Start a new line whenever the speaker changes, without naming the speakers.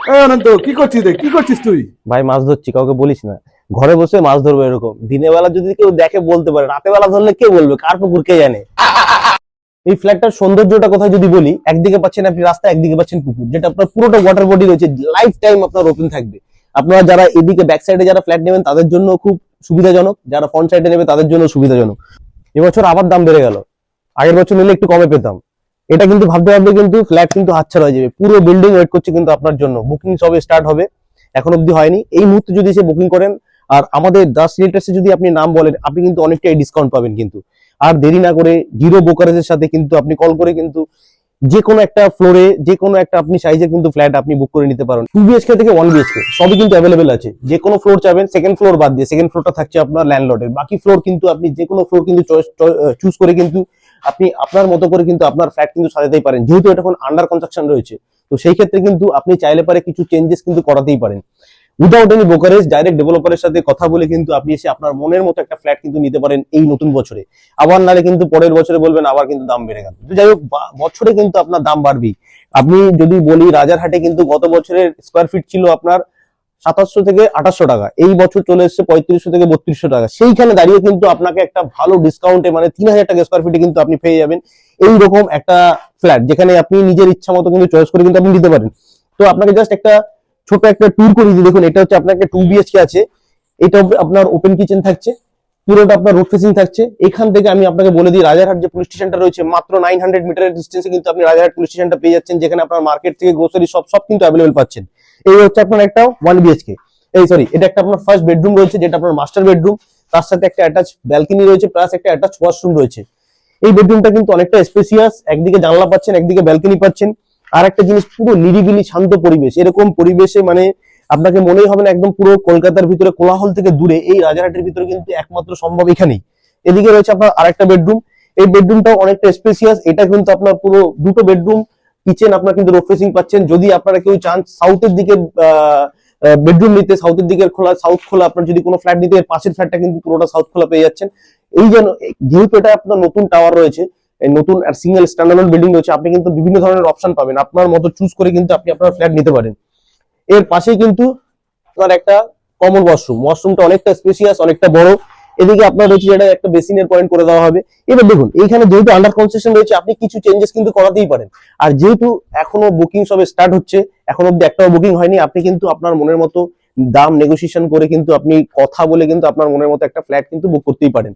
অনন্ত, কি করছিস রে? কি করছিস তুই?
ভাই মাছ ধরছি, কাউকে বলিস না। ঘরে বসে মাছ ধরবো এরকম। দিনের বেলা যদি কেউ দেখে বলতে পারে, রাতে বেলা ধরলে কে বলবে? কার পুকুর কে জানে। এই ফ্ল্যাটটার সৌন্দর্যটা কোথায় যদি বলি, একদিকে পাচ্ছেন আপনি রাস্তা, একদিকে পাচ্ছেন পুকুর, যেটা আপনার পুরোটা ওয়াটার বডি রয়েছে, লাইফ টাইম আপনার ওপেন থাকবে। আপনারা যারা এদিকে ব্যাক সাইডে যারা ফ্ল্যাট নেবেন তাদের জন্য খুব সুবিধাজনক, যারা ফ্রন্ট সাইডে নেবে তাদের জন্য সুবিধাজনক। এবছর আবার দাম বেড়ে গেল, আগের বছর নিলে একটু কমে পেতাম। এটা কিন্তু ভাবতে ভাবতে কিন্তু ফ্ল্যাট কিন্তু হাতছাড়া হয়ে যাবে। পুরো বিল্ডিং ওয়েট করছে কিন্তু আপনার জন্য। বুকিং সবে স্টার্ট হবে, এখন অব্দি হয়নি। এই মুহূর্তে যদি এসে বুকিং করেন আর আমাদের দাস রিয়েলটার্সে যদি আপনি নাম বলেন, আপনি কিন্তু অনেকটাই ডিসকাউন্ট পাবেন কিন্তু। আর দেরি না করে জিরো ব্রোকারেজের সাথে কিন্তু আপনি কল করে কিন্তু যে কোনো একটা ফ্লোরে, যে কোনো একটা আপনি সাইজের কিন্তু ফ্ল্যাট আপনি বুক করে নিতে পারেন। 2 BHK থেকে 1 BHK সবই কিন্তু অ্যাভেলেবেল আছে। যে কোনো ফ্লোর চাবেন, সেকেন্ড ফ্লোর বাদ দিয়ে সেকেন্ড ফ্লোরটা থাকছে আপনার ল্যান্ডলর্ডের। বাকি ফ্লোর কিন্তু আপনি যে কোনো ফ্লোর কিন্তু চুজ করে কিন্তু আপনি আপনার মতো করে কিন্তু আপনার ফ্ল্যাট কিন্তু সাজাতেই পারেন। যেহেতু এটা এখন আন্ডার কনস্ট্রাকশন রয়েছে, তো সেই ক্ষেত্রে কিন্তু আপনি চাইলে পারে কিছু চেঞ্জেস কিন্তু করাতেই পারেন। উইদাউট এনি ব্রোকারেজ ডাইরেক্ট ডেভেলপারের সাথে কথা বলে কিন্তু আপনি এসে আপনার মনের মতো একটা ফ্ল্যাট কিন্তু নিতে পারেন এই নতুন বছরে। আবার নালে কিন্তু পরের বছরে বলবেন আবার কিন্তু দাম বেড়ে গেল। তো যাই হোক, বছরে কিন্তু আপনার দাম বাড়বেই। আপনি যদি বলি, রাজারহাটে কিন্তু গত বছরের স্কোয়ার ফিট ছিল আপনার 2700 থেকে 2800 টাকা, এই বছর চলে এসেছে 3500 থেকে 3200 টাকা। সেইখানে দাঁড়িয়ে কিন্তু আপনাকে একটা ভালো ডিসকাউন্টে, মানে 3000 টাকা স্কোয়ার ফিটে কিন্তু আপনি পেয়ে যাবেন এইরকম একটা ফ্ল্যাট, যেখানে আপনি নিজের ইচ্ছা মতো কিন্তু চয়েস করে কিন্তু আপনি নিতে পারেন। তো আপনাকে জাস্ট একটা ছোট একটা ট্যুর করে দিই। দেখুন, এটা হচ্ছে আপনার একটা 2 BHK আছে। এটা আপনার ওপেন কিচেন থাকছে, পুরোটা আপনার রোড ফেসিং থাকছে। এখান থেকে আমি আপনাকে বলে দিই, রাজারহাট যে পুলিশ স্টেশনটা রয়েছে, মাত্র 900 মিটারের ডিস্টেন্সে কিন্তু আপনি রাজারহাট পুলিশ স্টেশনটা পেয়ে যাচ্ছেন, যেখানে আপনার মার্কেট থেকে গ্রোসারি সব কিন্তু অ্যাভেলেবেল পাচ্ছেন। এই হচ্ছে আপনার একটা 1 BHK, এই সরি, এটা একটা আপনার ফার্স্ট বেডরুম রয়েছে, যেটা আপনার মাস্টার বেডরুম। তার সাথে একটা অ্যাটাচ ব্যালকনি রয়েছে, প্লাস একটা অ্যাটাচ ওয়াশরুম রয়েছে। এই বেডরুমটা কিন্তু অনেকটা স্পেসিয়াস, একদিকে জানলা পাচ্ছেন, একদিকে ব্যালকনি পাচ্ছেন। আর একটা জিনিস, পুরো নিরিবিলি শান্ত পরিবেশ। এরকম পরিবেশে মানে আপনাকে মনেই হবে না একদম পুরো কলকাতার ভিতরে কোলাহল থেকে দূরে, এই রাজারহাটের ভিতরে কিন্তু একমাত্র সম্ভব এখানেই। এদিকে রয়েছে আপনার আরেকটা বেডরুম। এই বেডরুমটাও অনেকটা স্পেসিয়াস। এটা কিন্তু আপনার পুরো দুটো বেডরুম, কিচেন আপনার কিন্তু রোড ফেসিং পাচ্ছেন। যদি আপনারা কেউ চান সাউথের দিকে বেডরুম নিতে, সাউথের দিকের খোলা, সাউথ খোলা আপনার যদি কোনো ফ্ল্যাট নিতে, পাশের ফ্ল্যাটটা কিন্তু পুরোটা সাউথ খোলা পেয়ে যাচ্ছেন। এই যেন, যেহেতু এটা আপনার নতুন টাওয়ার রয়েছে, নতুন আর সিঙ্গেল স্ট্যান্ডার্ড বিল্ডিং রয়েছে, আপনি কিন্তু বিভিন্ন ধরনের অপশন পাবেন। আপনার মতো চুজ করে কিন্তু আপনি আপনার ফ্ল্যাট নিতে পারেন। এর পাশেই কিন্তু আপনার একটা কমন ওয়াশরুম। ওয়াশরুমটা অনেকটা স্পেসিয়াস, অনেকটা বড়। এদিকে আপনার রয়েছে যেটা একটা বেসিনের পয়েন্ট করে দেওয়া হবে। এবার দেখুন, এইখানে যেহেতু আন্ডার কনস্ট্রাকশন রয়েছে, আপনি কিছু চেঞ্জেস কিন্তু করাতেই পারেন। আর যেহেতু এখনো বুকিং সবে স্টার্ট হচ্ছে, এখন অব্দি একটাও বুকিং হয়নি, আপনি কিন্তু আপনার মনের মতো দাম নেগোসিয়েশন করে কিন্তু আপনি কথা বলে কিন্তু আপনার মনের মতো একটা ফ্ল্যাট কিন্তু বুক করতেই পারেন।